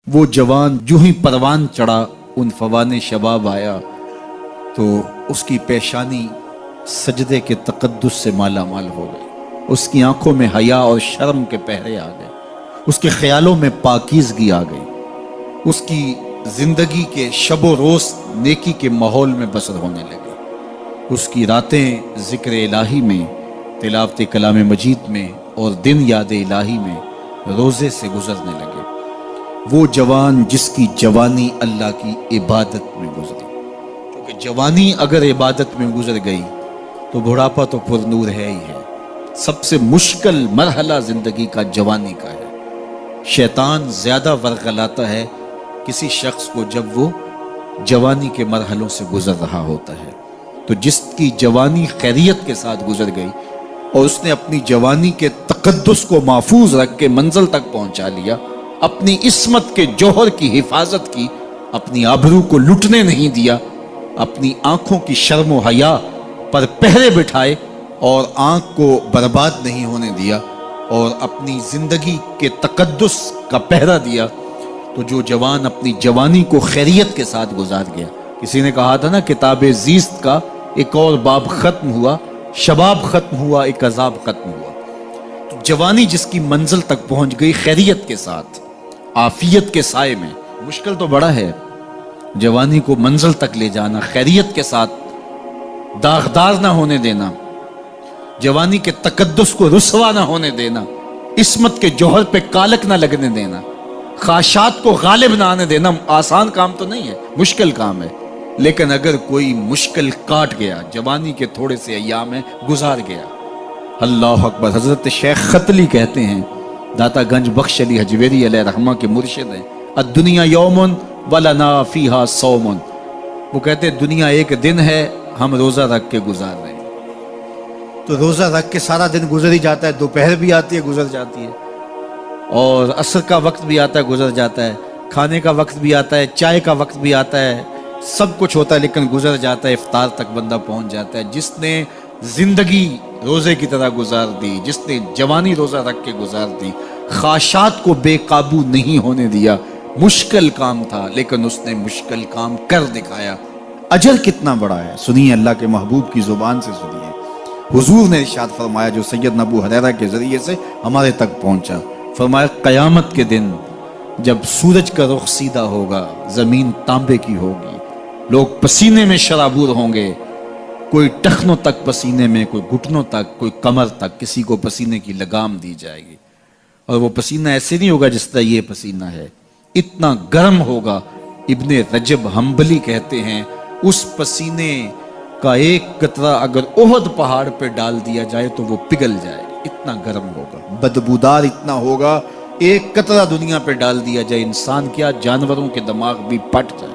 وہ جوان جو ہی پروان چڑھا ان فوان شباب آیا تو اس کی پیشانی سجدے کے تقدس سے مالا مال ہو گئی، اس کی آنکھوں میں حیا اور شرم کے پہرے آ گئے، اس کے خیالوں میں پاکیزگی آ گئی، اس کی زندگی کے شب و روز نیکی کے ماحول میں بسر ہونے لگے، اس کی راتیں ذکر الہی میں، تلاوت کلام مجید میں اور دن یاد الہی میں روزے سے گزرنے لگے۔ وہ جوان جس کی جوانی اللہ کی عبادت میں گزری، کیونکہ جوانی اگر عبادت میں گزر گئی تو بڑھاپا تو پر نور ہے ہی ہے۔ سب سے مشکل مرحلہ زندگی کا جوانی کا ہے۔ شیطان زیادہ ورغلاتا ہے کسی شخص کو جب وہ جوانی کے مرحلوں سے گزر رہا ہوتا ہے۔ تو جس کی جوانی خیریت کے ساتھ گزر گئی اور اس نے اپنی جوانی کے تقدس کو محفوظ رکھ کے منزل تک پہنچا لیا، اپنی عصمت کے جوہر کی حفاظت کی، اپنی آبرو کو لٹنے نہیں دیا، اپنی آنکھوں کی شرم و حیا پر پہرے بٹھائے اور آنکھ کو برباد نہیں ہونے دیا اور اپنی زندگی کے تقدس کا پہرا دیا، تو جو جوان اپنی جوانی کو خیریت کے ساتھ گزار گیا۔ کسی نے کہا تھا نا، کتاب زیست کا ایک اور باب ختم ہوا، شباب ختم ہوا، ایک عذاب ختم ہوا۔ تو جوانی جس کی منزل تک پہنچ گئی خیریت کے ساتھ، عافیت کے سائے میں، مشکل تو بڑا ہے جوانی کو منزل تک لے جانا، خیریت کے ساتھ داغدار نہ ہونے دینا، جوانی کے تقدس کو رسوا نہ ہونے دینا، عصمت کے جوہر پہ کالک نہ لگنے دینا، خواہشات کو غالب نہ آنے دینا۔ آسان کام تو نہیں ہے، مشکل کام ہے، لیکن اگر کوئی مشکل کاٹ گیا، جوانی کے تھوڑے سے ایام میں گزار گیا، اللہ اکبر۔ حضرت شیخ ختلی کہتے ہیں، داتا گنج بخش علی حجویری علیہ رحمہ کے مرشد ہیں، الدنیا یوم ولنا فیہا صوم۔ وہ کہتے ہیں دنیا ایک دن ہے، ہم روزہ رکھ کے گزار رہے ہیں۔ تو روزہ رکھ کے سارا دن گزر ہی جاتا ہے، دوپہر بھی آتی ہے گزر جاتی ہے، اور عصر کا وقت بھی آتا ہے گزر جاتا ہے، کھانے کا وقت بھی آتا ہے، چائے کا وقت بھی آتا ہے، سب کچھ ہوتا ہے لیکن گزر جاتا ہے، افطار تک بندہ پہنچ جاتا ہے۔ جس نے زندگی روزے کی طرح گزار دی، جس نے جوانی روزہ رکھ کے گزار دی، خواہشات کو بے قابو نہیں ہونے دیا، مشکل کام تھا لیکن اس نے مشکل کام کر دکھایا۔ اجر کتنا بڑا ہے، سنیے اللہ کے محبوب کی زبان سے سنیے۔ حضور نے ارشاد فرمایا جو سید ابو ہریرہ کے ذریعے سے ہمارے تک پہنچا، فرمایا قیامت کے دن جب سورج کا رخ سیدھا ہوگا، زمین تانبے کی ہوگی، لوگ پسینے میں شرابور ہوں گے، کوئی ٹخنوں تک پسینے میں، کوئی گھٹنوں تک، کوئی کمر تک، کسی کو پسینے کی لگام دی جائے گی، اور وہ پسینہ ایسے نہیں ہوگا جس طرح یہ پسینہ ہے، اتنا گرم ہوگا۔ ابن رجب حنبلی کہتے ہیں اس پسینے کا ایک قطرہ اگر احد پہاڑ پہ ڈال دیا جائے تو وہ پگھل جائے، اتنا گرم ہوگا، بدبودار اتنا ہوگا، ایک قطرہ دنیا پہ ڈال دیا جائے، انسان کیا جانوروں کے دماغ بھی پھٹ جائے،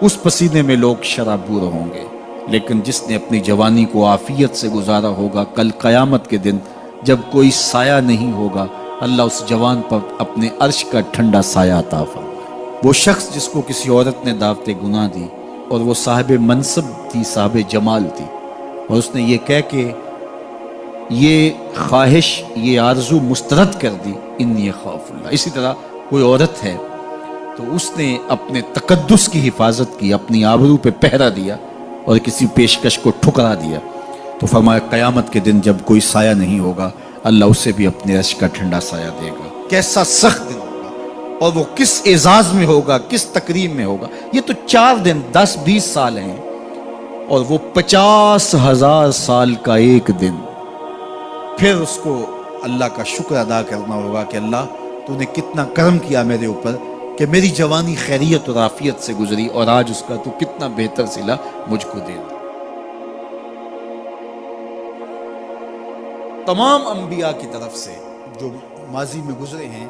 اس پسینے میں لوگ شرابور ہوں گے۔ لیکن جس نے اپنی جوانی کو عافیت سے گزارا ہوگا، کل قیامت کے دن جب کوئی سایہ نہیں ہوگا، اللہ اس جوان پر اپنے عرش کا ٹھنڈا سایہ عطا فرمائے۔ وہ شخص جس کو کسی عورت نے دعوت گناہ دی اور وہ صاحب منصب تھی، صاحب جمال تھی، اور اس نے یہ کہہ کے یہ خواہش، یہ آرزو مسترد کر دی، انی خاف اللہ۔ اسی طرح کوئی عورت ہے تو اس نے اپنے تقدس کی حفاظت کی، اپنی آبرو پہ پہرا دیا اور کسی پیشکش کو ٹھکرا دیا، تو فرمایا قیامت کے دن جب کوئی سایہ نہیں ہوگا، اللہ اسے بھی اپنے عرش کا ٹھنڈا سایہ دے گا۔ کیسا سخت دن ہوگا، اور وہ کس اعزاز میں ہوگا، کس تکریم میں ہوگا۔ یہ تو 4 دن 10-20 سال ہیں، اور وہ 50,000 سال کا ایک دن۔ پھر اس کو اللہ کا شکر ادا کرنا ہوگا کہ اللہ تو نے کتنا کرم کیا میرے اوپر کہ میری جوانی خیریت اور عافیت سے گزری، اور آج اس کا تو کتنا بہتر صلہ مجھ کو دے۔ تمام انبیاء کی طرف سے جو ماضی میں گزرے ہیں،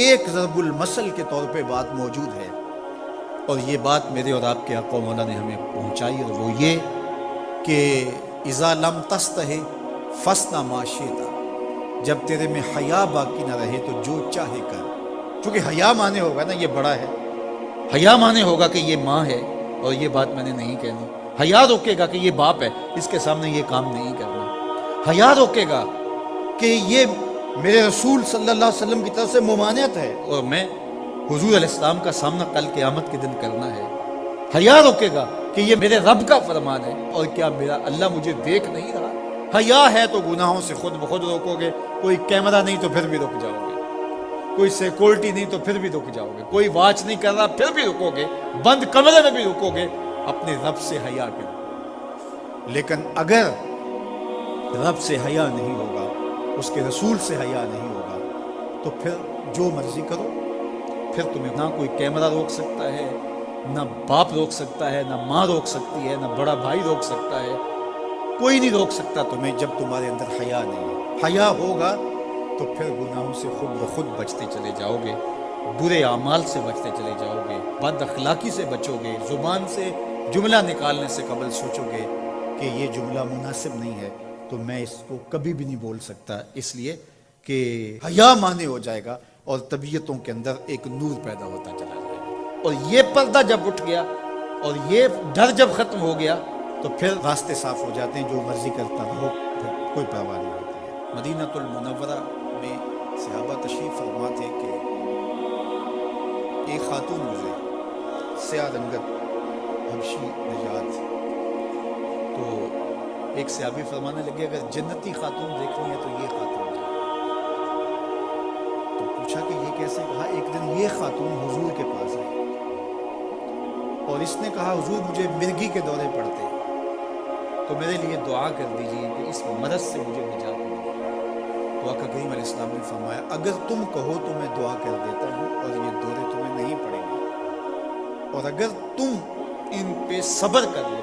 ایک ضرب المثل کے طور پہ بات موجود ہے، اور یہ بات میرے اور آپ کے آقا و مولا نے ہمیں پہنچائی، اور وہ یہ کہ اذا لم تستحی فاصنع ما شئت، جب تیرے میں حیا باقی نہ رہے تو جو چاہے کر۔ چونکہ حیا مانے ہوگا نا یہ بڑا ہے، حیا مانے ہوگا کہ یہ ماں ہے اور یہ بات میں نے نہیں کہنی، حیا روکے گا کہ یہ باپ ہے، اس کے سامنے یہ کام نہیں کرنا، حیا روکے گا کہ یہ میرے رسول صلی اللہ علیہ وسلم کی طرف سے ممانعت ہے اور میں حضور علیہ السلام کا سامنا کل قیامت کے دن کرنا ہے، حیا روکے گا کہ یہ میرے رب کا فرمان ہے اور کیا میرا اللہ مجھے دیکھ نہیں رہا؟ حیا ہے تو گناہوں سے خود بخود روکو گے، کوئی کیمرہ نہیں تو پھر بھی رک جاؤ گے، کوئی سیکورٹی نہیں تو پھر بھی رک جاؤ گے، کوئی واچ نہیں کر رہا پھر بھی رکو گے، بند کمرے میں بھی رکو گے، اپنے رب سے حیا کرو۔ لیکن اگر رب سے حیا نہیں ہوگا، اس کے رسول سے حیا نہیں ہوگا، تو پھر جو مرضی کرو، پھر تمہیں نہ کوئی کیمرہ روک سکتا ہے، نہ باپ روک سکتا ہے، نہ ماں روک سکتی ہے، نہ بڑا بھائی روک سکتا ہے، کوئی نہیں روک سکتا تمہیں جب تمہارے اندر حیا نہیں ہے۔ حیا ہوگا تو پھر گناہوں سے خود بخود بچتے چلے جاؤ گے، برے اعمال سے بچتے چلے جاؤ گے، بد اخلاقی سے بچو گے، زبان سے جملہ نکالنے سے قبل سوچو گے کہ یہ جملہ مناسب نہیں ہے تو میں اس کو کبھی بھی نہیں بول سکتا، اس لیے کہ حیا مانے ہو جائے گا اور طبیعتوں کے اندر ایک نور پیدا ہوتا چلا جائے گا، اور یہ پردہ جب اٹھ گیا اور یہ ڈر جب ختم ہو گیا تو پھر راستے صاف ہو جاتے ہیں، جو مرضی کرتا ہو پھر کوئی پرواہ نہیں ہوتی ہے۔ مدینہ المنورہ میں صحابہ تشریف فرما تھے کہ ایک خاتون گزری، سیاہ رنگت حبشی نژاد، تو ایک صحابی فرمانے لگے اگر جنتی خاتون دیکھنی ہے تو یہ خاتون ہے۔ تو پوچھا کہ یہ کیسے؟ کہا ایک دن یہ خاتون حضور کے پاس آئی اور اس نے کہا حضور مجھے مرگی کے دورے پڑتے ہیں تو میرے لیے دعا کر دیجیے کہ اس مرض سے مجھے نجات ملے۔ تو آقا کریم علیہ السلام نے فرمایا اگر تم کہو تو میں دعا کر دیتا ہوں اور یہ دورے تمہیں نہیں پڑیں گے، اور اگر تم ان پہ صبر کر لو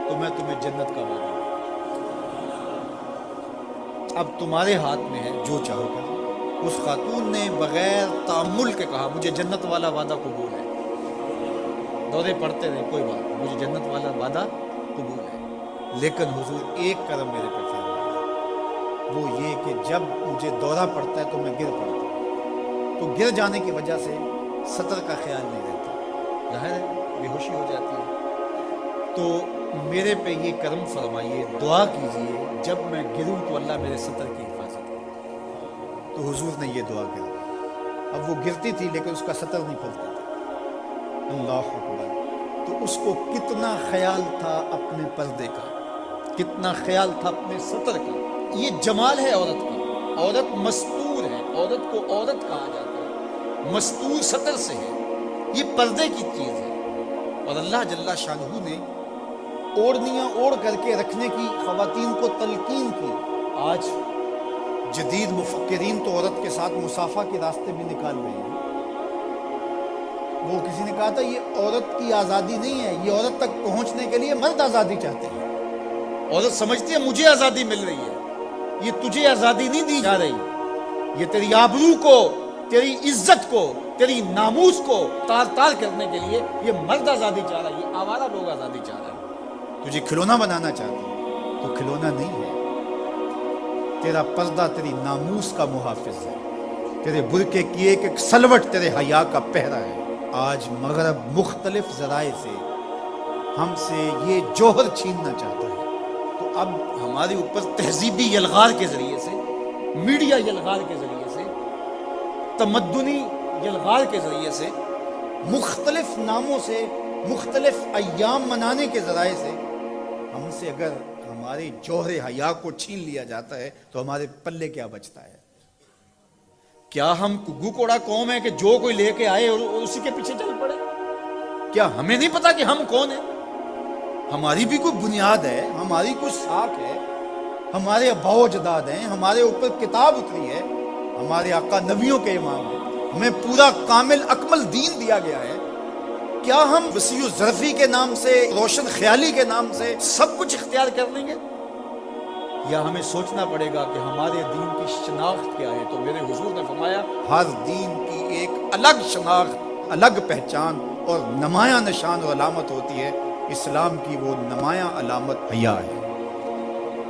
تو میں تمہیں جنت کا وعدہ دوں۔ اب تمہارے ہاتھ میں ہے، جو چاہو کر لو۔ اس خاتون نے بغیر تأمل کے کہا مجھے جنت والا وعدہ قبول ہے، دورے پڑتے رہے کوئی بات نہیں، مجھے جنت والا وعدہ قبول ہے، لیکن حضور ایک کرم میرے پہ فرمائے، وہ یہ کہ جب مجھے دورہ پڑتا ہے تو میں گر پڑتا ہوں، تو گر جانے کی وجہ سے سطر کا خیال نہیں رہتا، ظاہر ہے بے ہوشی ہو جاتی ہے، تو میرے پہ یہ کرم فرمائیے، دعا کیجئے جب میں گروں تو اللہ میرے سطر کی حفاظت کرے۔ تو حضور نے یہ دعا کر دی۔ اب وہ گرتی تھی لیکن اس کا سطر نہیں کھلتا تھا، اللہ اکبر، تو اس کو کتنا خیال تھا اپنے پردے کا، کتنا خیال تھا اپنے سطر کا۔ یہ جمال ہے عورت کا، عورت مستور ہے، عورت کو عورت کہا جاتا ہے، مستور سطر سے ہے، یہ پردے کی چیز ہے۔ اور اللہ جل شانہ نے اوڑھنیاں اوڑھ کر کے رکھنے کی خواتین کو تلقین کی۔ آج جدید مفکرین تو عورت کے ساتھ مصافحہ کے راستے بھی نکال رہے ہیں۔ وہ کسی نے کہا تھا یہ عورت کی آزادی نہیں ہے، یہ عورت تک پہنچنے کے لیے مرد آزادی چاہتے ہیں۔ عورت سمجھتی ہے مجھے آزادی مل رہی ہے، یہ تجھے آزادی نہیں دی جا رہی، یہ تیری آبرو کو، تیری عزت کو، تیری ناموس کو تار تار کرنے کے لیے یہ مرد آزادی چاہ رہا ہے، یہ آوارہ لوگ آزادی چاہ رہے ہیں۔ تجھے کھلونا بنانا چاہتے ہیں تو کھلونا نہیں ہے، تیرا پردہ تیری ناموس کا محافظ ہے، تیرے برقعے کی ایک ایک سلوٹ تیرے حیا کا پہرا ہے۔ آج مغرب مختلف ذرائع سے ہم سے یہ جوہر چھیننا چاہتا ہے، تو اب ہمارے اوپر تہذیبی یلغار کے ذریعے سے، میڈیا یلغار کے ذریعے سے، تمدنی یلغار کے ذریعے سے، مختلف ناموں سے، مختلف ایام منانے کے ذرائع سے ہم سے اگر ہمارے جوہر حیا کو چھین لیا جاتا ہے تو ہمارے پلے کیا بچتا ہے؟ کیا ہم گو کوڑا قوم ہے کہ جو کوئی لے کے آئے اور اسی کے پیچھے چل پڑے؟ کیا ہمیں نہیں پتا کہ ہم کون ہیں؟ ہماری بھی کوئی بنیاد ہے، ہماری کوئی ساکھ ہے، ہمارے ابا و اجداد ہیں، ہمارے اوپر کتاب اتری ہے، ہمارے آقا نبیوں کے امام ہیں، ہمیں پورا کامل اکمل دین دیا گیا ہے۔ کیا ہم وسیع و ظرفی کے نام سے، روشن خیالی کے نام سے سب کچھ اختیار کر لیں گے؟ یا ہمیں سوچنا پڑے گا کہ ہمارے دین کی شناخت کیا ہے؟ تو میرے حضور نے فرمایا ہر دین کی ایک الگ شناخت، الگ پہچان اور نمایاں نشان اور علامت ہوتی ہے۔ اسلام کی وہ نمایاں علامت حیا ہے۔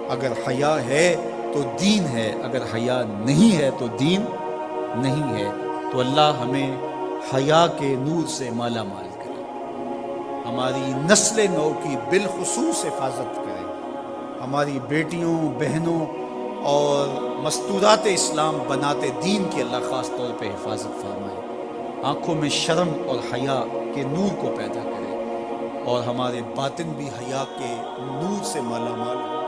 اگر حیا ہے تو دین ہے، اگر حیا نہیں ہے تو دین نہیں ہے۔ تو اللہ ہمیں حیا کے نور سے مالا مال کرے، ہماری نسل نو کی بالخصوص حفاظت کرے، ہماری بیٹیوں، بہنوں اور مستورات اسلام بناتے دین کی اللہ خاص طور پہ حفاظت فرمائے۔ آنکھوں میں شرم اور حیا کے نور کو پیدا کرے، اور ہمارے باطن بھی حیا کے نور سے مالا مال ہو۔